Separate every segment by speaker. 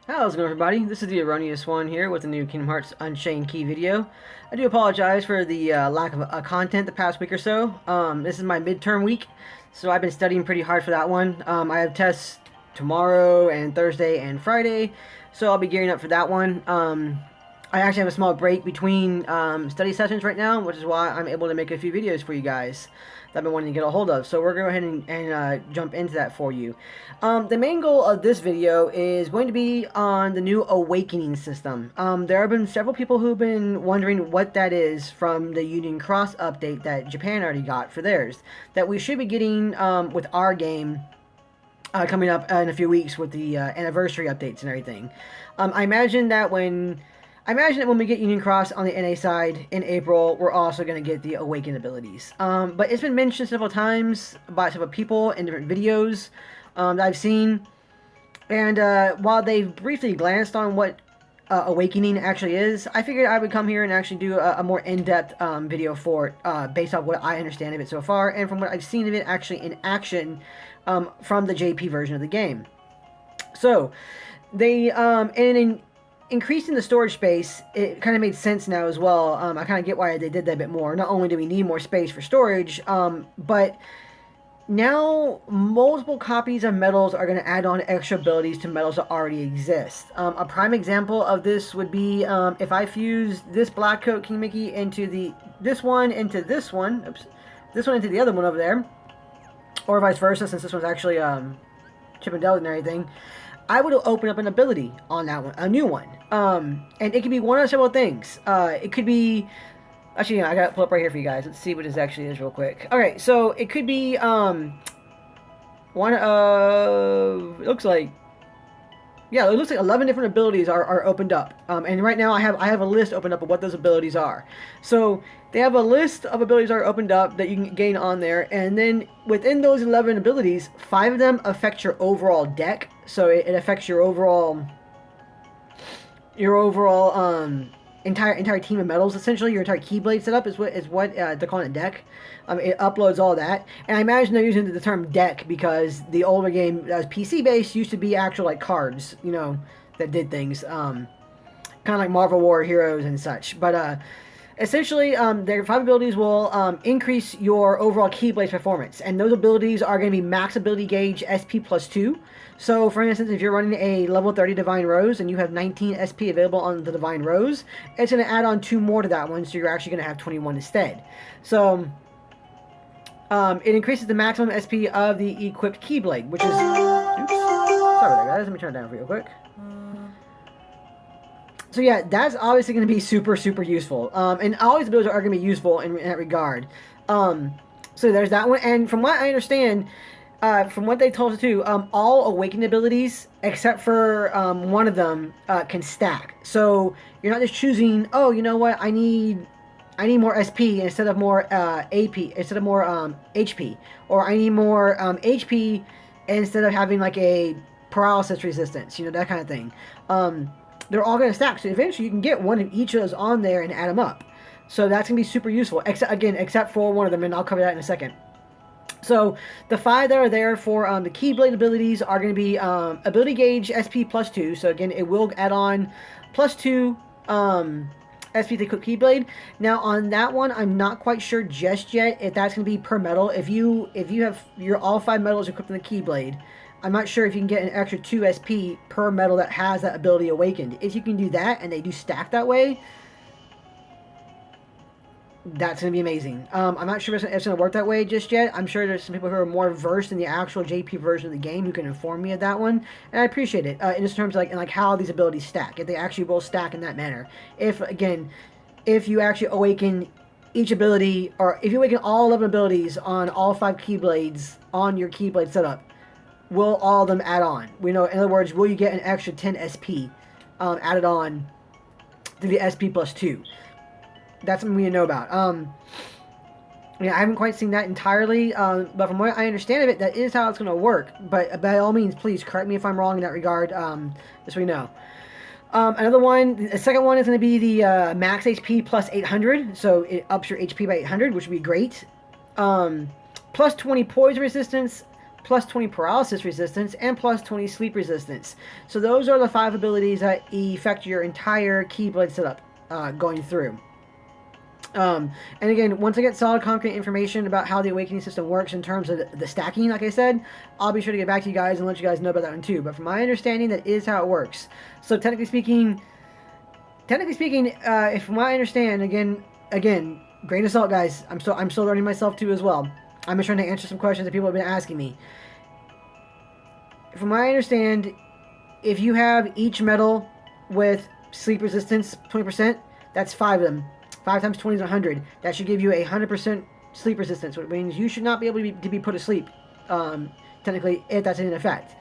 Speaker 1: How's it going, everybody? This is the Erroneous One here with a new Kingdom Hearts Unchained key video. I do apologize for the lack of content the past week or so. This is my midterm week, so I've been studying pretty hard for that one. I have tests tomorrow and Thursday and Friday, so I'll be gearing up for that one. I actually have a small break between study sessions right now, which is why I'm able to make a few videos for you guys that I've been wanting to get a hold of. So we're going to go ahead and jump into that for you. The main goal of this video is going to be on the new Awakening system. There have been several people who've been wondering what that is from the Union Cross update that Japan already got for theirs, that we should be getting with our game coming up in a few weeks with the anniversary updates and everything. I imagine that when we get Union Cross on the NA side in April, we're also going to get the Awakened abilities. But it's been mentioned several times by several people in different videos that I've seen. And while they've briefly glanced on what Awakening actually is, I figured I would come here and actually do a more in-depth video for it based off what I understand of it so far and from what I've seen of it actually in action from the JP version of the game. So, they, in increasing the storage space, it kind of made sense now as well. I kind of get why they did that a bit more. Not only do we need more space for storage, but now multiple copies of medals are going to add on extra abilities to medals that already exist. A prime example of this would be if I fuse this Black Coat King Mickey into this one into this one into the other one over there, or vice versa, since this one's actually Chip and Dale and everything, I would open up an ability on that one, a new one. And it could be one of several things. It could be, actually, yeah, I got it pulled up right here for you guys. Let's see what this actually is real quick. Alright, so it could be, one of, it looks like 11 different abilities are opened up. And right now I have a list opened up of what those abilities are. So they have a list of abilities that are opened up that you can gain on there, and then within those 11 abilities, 5 of them affect your overall deck. So it affects your overall entire team of medals. Essentially, your entire Keyblade setup is what they're calling a deck. It uploads all that, and I imagine they're using the term deck because the older game that was PC based used to be actual like cards, you know, that did things, kind of like Marvel War Heroes and such. But essentially, their 5 abilities will increase your overall Keyblade performance, and those abilities are going to be max ability gauge SP plus 2. So, for instance, if you're running a level 30 Divine Rose and you have 19 SP available on the Divine Rose, it's going to add on 2 more to that one, so you're actually going to have 21 instead. So, it increases the maximum SP of the equipped Keyblade, which is... Oops. Sorry about that, guys. Let me turn it down real quick. So yeah, that's obviously going to be super, super useful. And all these abilities are going to be useful in that regard. So there's that one. And from what I understand, from what they told us too, all Awakened abilities, except for one of them, can stack. So you're not just choosing, oh, you know what, I need more SP instead of more AP, instead of more HP. Or I need more HP instead of having like a paralysis resistance, you know, that kind of thing. They're all going to stack, so eventually you can get one of each of those on there and add them up. So that's going to be super useful, except for one of them, and I'll cover that in a second. So the 5 that are there for the Keyblade abilities are going to be ability gauge SP plus 2. So again, it will add on plus 2 SP to the Keyblade. Now on that one, I'm not quite sure just yet if that's going to be per medal. If you have your all 5 medals equipped in the Keyblade, I'm not sure if you can get an extra 2 SP per medal that has that ability awakened. If you can do that, and they do stack that way, that's going to be amazing. I'm not sure if it's going to work that way just yet. I'm sure there's some people who are more versed in the actual JP version of the game who can inform me of that one, and I appreciate it, in just terms of like how these abilities stack, if they actually will stack in that manner. If you actually awaken each ability, or if you awaken all 11 abilities on all 5 Keyblades on your Keyblade setup, will all of them add on? We know, in other words, will you get an extra 10 SP added on to the SP plus 2? That's something we need to know about. Yeah, I haven't quite seen that entirely, but from what I understand of it, that is how it's going to work. But by all means, please correct me if I'm wrong in that regard, just so we know. Another one, the second one is going to be the max HP plus 800, so it ups your HP by 800, which would be great. Plus 20 poison resistance, plus 20 paralysis resistance, and plus 20 sleep resistance. So those are the 5 abilities that affect your entire Keyblade setup going through. And again, once I get solid, concrete information about how the awakening system works in terms of the stacking, like I said, I'll be sure to get back to you guys and let you guys know about that one too. But from my understanding, that is how it works. So technically speaking, if from what I understand, again, grain of salt, guys. I'm still learning myself too as well. I'm just trying to answer some questions that people have been asking me. From what I understand, if you have each metal with sleep resistance 20%, that's 5 of them. 5 times 20 is 100. That should give you 100% sleep resistance, which means you should not be able to be put to sleep, technically, if that's in effect.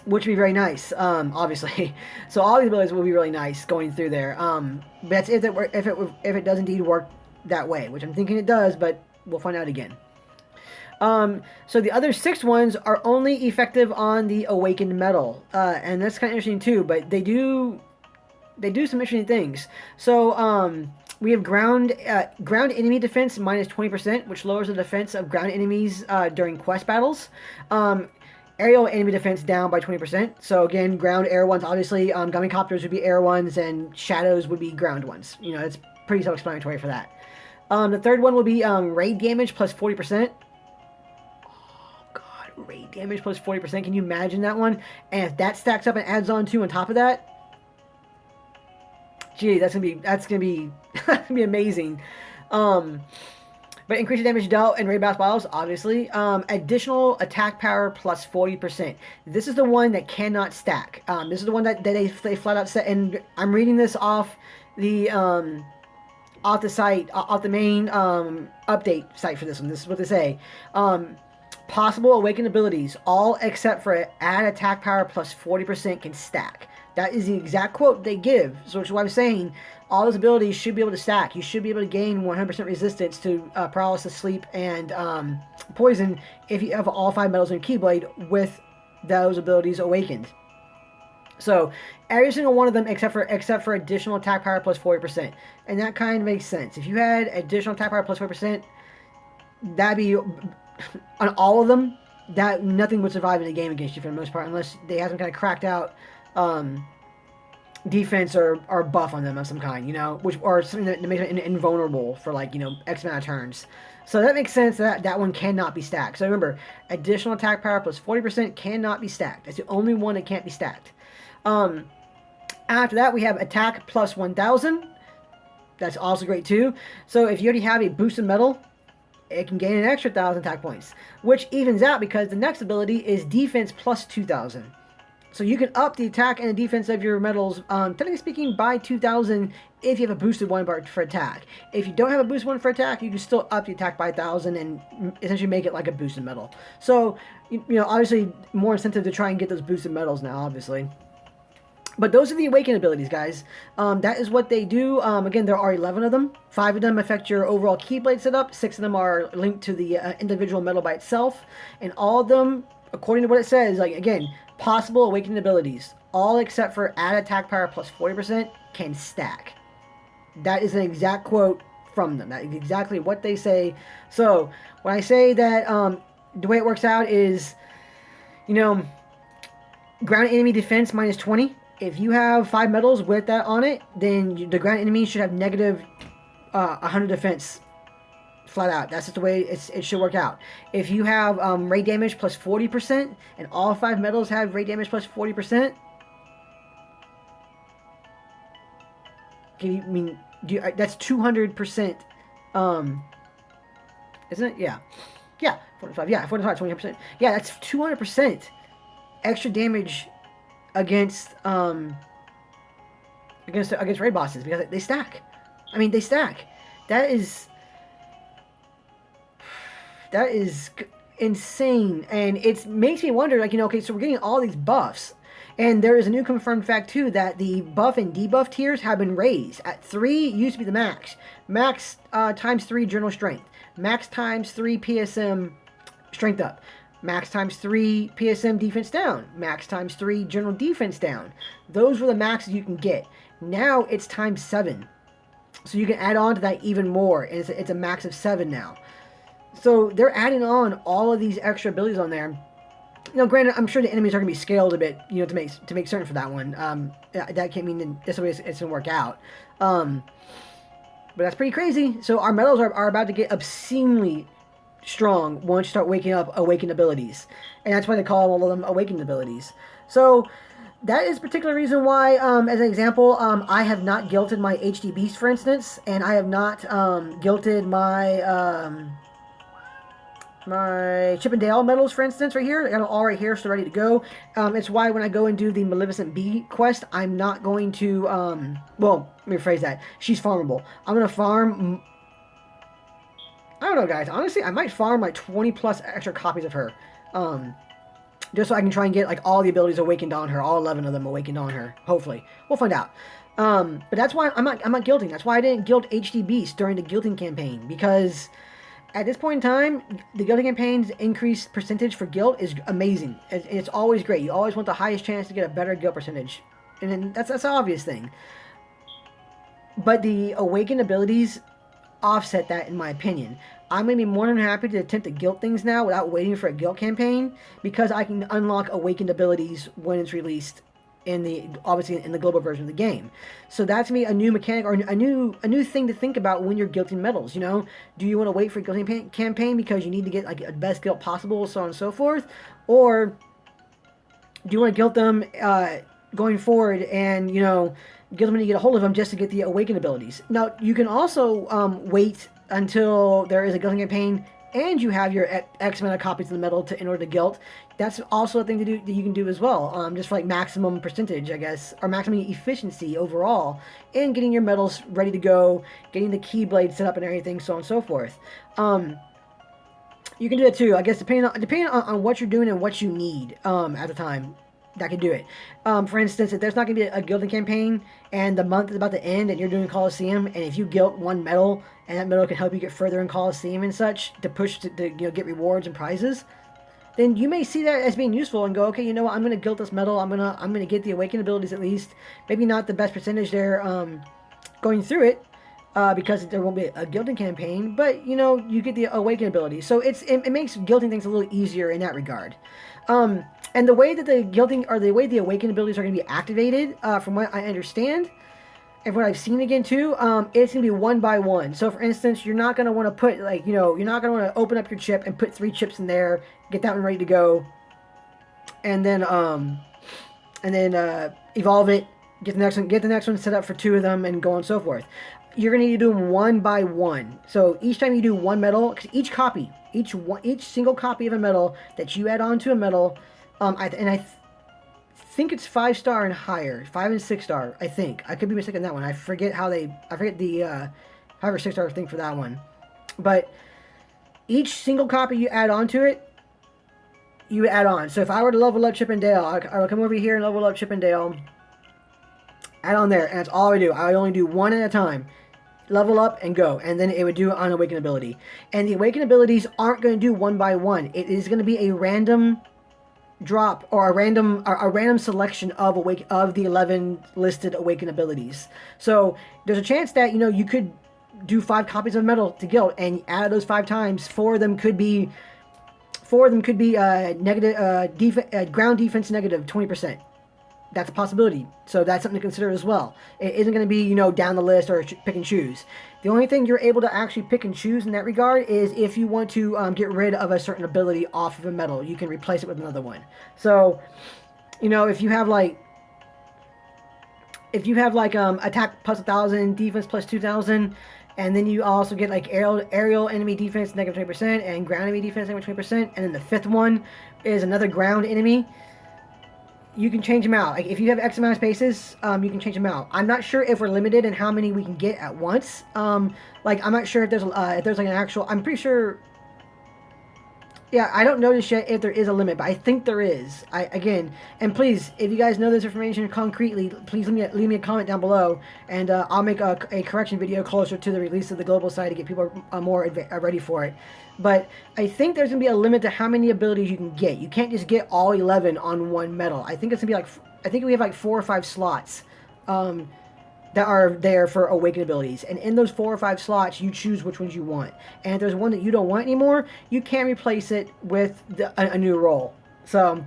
Speaker 1: Which would be very nice, obviously. So all these abilities will be really nice going through there. But that's if it does indeed work that way, which I'm thinking it does, but we'll find out again. So the other 6 ones are only effective on the awakened metal, and that's kind of interesting too. But they do some interesting things. So we have ground enemy defense minus 20%, which lowers the defense of ground enemies during quest battles. Aerial enemy defense down by 20%. So again, ground air ones, obviously, gummy copters would be air ones, and shadows would be ground ones. You know, it's pretty self-explanatory for that. The third one will be raid damage plus 40%. Oh god, raid damage plus 40%. Can you imagine that one? And if that stacks up and adds on top of that, gee, that's gonna be amazing. But increased damage dealt and raid boss battles, obviously. Additional attack power plus 40%. This is the one that cannot stack. This is the one that they flat out set. And I'm reading this off the site, off the main update site for this one. This is what they say. Possible awakened abilities, all except for add attack power plus 40% can stack. That is the exact quote they give. So which is why I'm saying all those abilities should be able to stack. You should be able to gain 100% resistance to paralysis, sleep, and poison if you have all 5 metals in your Keyblade with those abilities awakened. So every single one of them except for additional attack power plus 40%. And that kind of makes sense. If you had additional attack power plus 40%, that'd be on all of them, that nothing would survive in the game against you for the most part, unless they have some kind of cracked out defense or buff on them of some kind, you know, or something that makes it invulnerable for, like, you know, X amount of turns. So that makes sense that one cannot be stacked. So remember, additional attack power plus 40% cannot be stacked. That's the only one that can't be stacked. After that, we have attack plus 1000. That's also great too. So if you already have a boosted metal, it can gain an extra 1,000 attack points, which evens out because the next ability is defense plus 2,000. So you can up the attack and the defense of your metals, technically speaking, by 2,000 if you have a boosted one for attack. If you don't have a boosted one for attack, you can still up the attack by 1,000 and essentially make it like a boosted metal. So, you know, obviously more incentive to try and get those boosted metals now, obviously. But those are the awakened abilities, guys. That is what they do. Again, there are 11 of them. 5 of them affect your overall Keyblade setup. 6 of them are linked to the individual metal by itself. And all of them, according to what it says, like, again, possible awakened abilities, all except for add attack power plus 40% can stack. That is an exact quote from them. That is exactly what they say. So when I say that the way it works out is, you know, ground enemy defense minus 20. If you have 5 metals with that on it, then the ground enemy should have negative 100 defense flat out. That's just the way it should work out. If you have raid damage plus 40%, and all 5 metals have raid damage plus 40%, that's 200%, isn't it? Yeah, 45. Yeah, 45, 20%. Yeah, that's 200% extra damage against raid bosses because they stack. I mean, they stack. That is insane, and it makes me wonder, like, you know, okay, so we're getting all these buffs, and there is a new confirmed fact too that the buff and debuff tiers have been raised. At 3 used to be the max times 3 journal strength, max times 3 PSM strength up, max times 3 PSM defense down, max times 3 general defense down. Those were the maxes you can get. Now it's times 7, so you can add on to that even more. It's a max of 7 now. So they're adding on all of these extra abilities on there. Granted, I'm sure the enemies are going to be scaled a bit, to make certain for that one. That can't mean this way it's going to work out. But that's pretty crazy. So our medals are about to get obscenely strong once you start waking up awakened abilities. And that's why they call all of them awakened abilities. So that is a particular reason why, as an example, I have not guilted my HD Beast, for instance, and I have not guilted my Chip and Dale medals, for instance, right here. I got them all right here, so ready to go. It's why when I go and do the Maleficent Bee quest, I'm not going to, well, let me rephrase that. She's farmable. I'm going to farm, I don't know, guys. Honestly, I might farm like 20 plus extra copies of her. Just so I can try and get like all the abilities awakened on her, all 11 of them awakened on her. Hopefully. We'll find out. But that's why I'm not guilting. That's why I didn't guilt HD Beast during the guilting campaign, because at this point in time, the guilting campaign's increased percentage for guilt is amazing. It's always great. You always want the highest chance to get a better guilt percentage. And then that's an obvious thing. But the awakened abilities offset that, in my opinion. I'm going to be more than happy to attempt to guilt things now without waiting for a guilt campaign, because I can unlock awakened abilities when it's released obviously in the global version of the game. So that's me a new mechanic, or a new thing to think about when you're guilting medals. Do you want to wait for a guilting campaign because you need to get like the best guilt possible, so on and so forth, or do you want to guilt them going forward and guilt them when you get a hold of them just to get the awakened abilities? Now you can also wait until there is a guilting campaign and you have your X amount of copies of the medal in order to guilt. That's also a thing to do that you can do as well, just for like maximum percentage, I guess, or maximum efficiency overall in getting your medals ready to go, getting the keyblade set up and everything, so on and so forth. You can do that too, I guess, depending on what you're doing and what you need at the time. That could do it. For instance, if there's not going to be a guilting campaign and the month is about to end and you're doing Coliseum, and if you guilt one medal and that medal can help you get further in Coliseum and such to push to get rewards and prizes, then you may see that as being useful and go, okay, you know what, I'm going to guilt this medal. I'm going to get the awakened abilities at least. Maybe not the best percentage there going through it because there won't be a guilting campaign, but you get the awakened ability. So it makes guilting things a little easier in that regard. And the way that the guilting or the way the awakened abilities are going to be activated, from what I understand, and what I've seen again too, it's going to be one by one. So for instance, you're not going to want to put you're not going to want to open up your chip and put 3 chips in there, get that one ready to go, and then evolve it, get the next one set up for 2 of them, and go on and so forth. You're going to need to do them one by one. So each time you do one medal, each single copy of a medal that you add on to a medal, I think it's 5-star and higher, 5 and 6-star. I think I could be mistaken on that one. I forget the 5 or 6-star thing for that one. But each single copy you add onto it, you add on. So if I were to level up Chip and Dale, I would come over here and level up Chip and Dale, add on there, and that's all I do. I only do one at a time. Level up and go, and then it would do an awakened ability. And the awakened abilities aren't going to do one by one. It is going to be a random drop or a random selection of the 11 listed awakened abilities. So there's a chance that you could do 5 copies of medal to guilt, and add those 5 times. 4 of them could be negative ground defense negative 20%. That's a possibility. So that's something to consider as well. It isn't going to be, down the list or pick and choose. The only thing you're able to actually pick and choose in that regard is if you want to get rid of a certain ability off of a medal. You can replace it with another one. So, if you have like attack plus 1,000, defense plus 2,000, and then you also get like aerial enemy defense negative 20% and ground enemy defense negative 20%, and then the 5th one is another ground enemy. You can change them out. Like if you have X amount of spaces, you can change them out. I'm not sure if we're limited in how many we can get at once. I'm not sure if there's like an actual. I'm pretty sure. Yeah, I don't notice yet if there is a limit, but I think there is. And please, if you guys know this information concretely, please leave me a comment down below, and I'll make a correction video closer to the release of the global site to get people more ready for it. But I think there's going to be a limit to how many abilities you can get. You can't just get all 11 on one medal. I think it's going to be I think we have like 4 or 5 slots that are there for awakened abilities. And in those 4 or 5 slots, you choose which ones you want. And if there's one that you don't want anymore, you can replace it with a new role. So,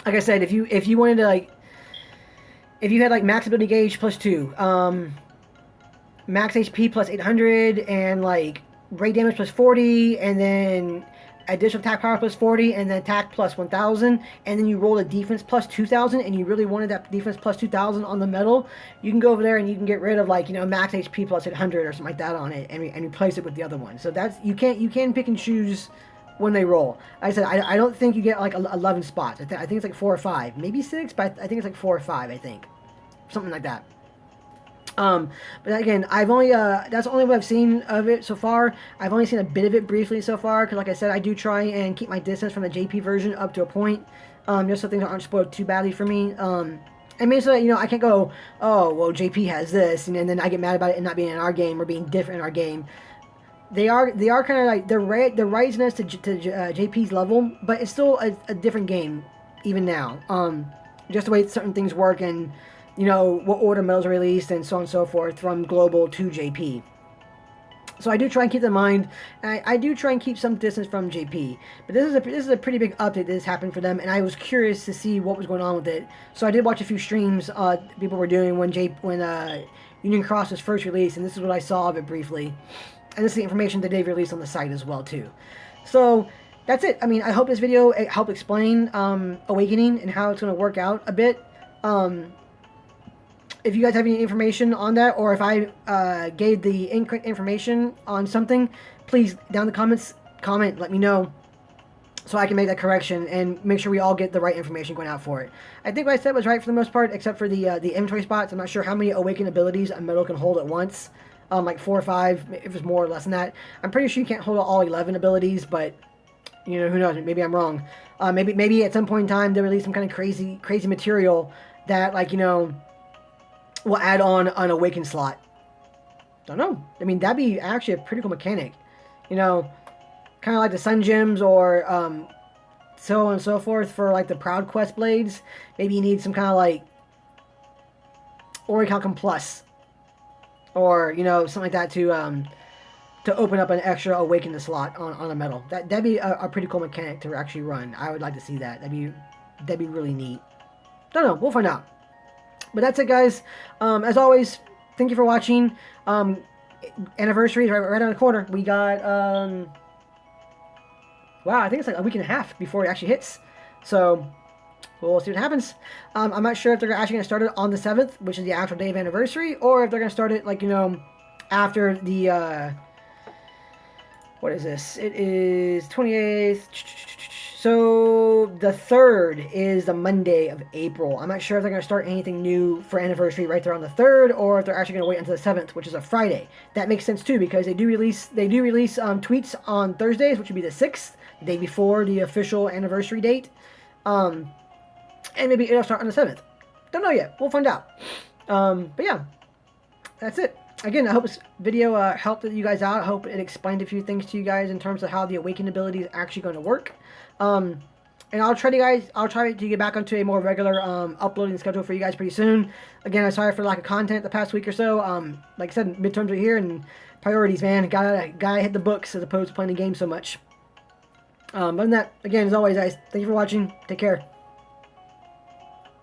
Speaker 1: like I said, if you wanted to, like, if you had like max ability gauge plus 2, max HP plus 800, and like rate damage plus 40, and then additional attack power plus 40, and then attack plus 1000, and then you roll a defense plus 2000, and you really wanted that defense plus 2000 on the medal, you can go over there and you can get rid of, like, you know, max HP plus 800 or something like that on it, and replace it with the other one. So that's, you can pick and choose when they roll. Like I said, I don't think you get like 11 spots. I think it's like 4 or 5, maybe 6, but I think it's like 4 or 5. I think something like that. But again, I've only that's only what I've seen of it so far. I've only seen a bit of it briefly so far, because like I said, I do try and keep my distance from the JP version up to a point, just so things aren't spoiled too badly for me. And maybe so that, you know, I can't go, oh, well, JP has this, and then I get mad about it and not being in our game or being different in our game. They are kind of like, they're rising us to JP's level, but it's still a different game even now. Just the way certain things work, and you know, what order medals are released, and so on and so forth, from global to JP. So I do try and keep that in mind, and I do try and keep some distance from JP. But this is a pretty big update that has happened for them, and I was curious to see what was going on with it. So I did watch a few streams people were doing when Union Cross was first released, and this is what I saw of it briefly. And this is the information that they've released on the site as well too. So that's it. I mean, I hope this video helped explain Awakening and how it's going to work out a bit. If you guys have any information on that, or if I gave the incorrect information on something, please, down in the comments, let me know, so I can make that correction and make sure we all get the right information going out for it. I think what I said was right for the most part, except for the inventory spots. I'm not sure how many awakened abilities a medal can hold at once, like 4 or 5, if it's more or less than that. I'm pretty sure you can't hold all 11 abilities, but you know, who knows? Maybe I'm wrong. Maybe at some point in time they release some kind of crazy material that, like, you know, will add on an awakened slot. Don't know. I mean, that'd be actually a pretty cool mechanic. You know, kind of like the Sun Gems, or so on and so forth for like the Proud Quest blades. Maybe you need some kind of like Orichalcum Plus, or, you know, something like that to open up an extra awakened slot on a medal. That'd be a pretty cool mechanic to actually run. I would like to see that. That'd be really neat. Don't know. We'll find out. But that's it, guys. As always, thank you for watching. Anniversary is right around the corner. We got, wow, I think it's like a week and a half before it actually hits. So, we'll see what happens. I'm not sure if they're actually going to start it on the 7th, which is the actual day of anniversary, or if they're going to start it, like, you know, after the, what is this? It is 28th. So the 3rd is the Monday of April. I'm not sure if they're going to start anything new for anniversary right there on the 3rd, or if they're actually going to wait until the 7th, which is a Friday. That makes sense too, because they do release tweets on Thursdays, which would be the 6th, the day before the official anniversary date. And maybe it'll start on the 7th. Don't know yet. We'll find out. But yeah, that's it. Again, I hope this video helped you guys out. I hope it explained a few things to you guys in terms of how the awakened ability is actually going to work. And I'll try to get back onto a more regular uploading schedule for you guys pretty soon. Again, I'm sorry for lack of content the past week or so. Like I said, midterms are here, and priorities, man. Gotta hit the books as opposed to playing the game so much. Other than that, again, as always, guys, thank you for watching. Take care.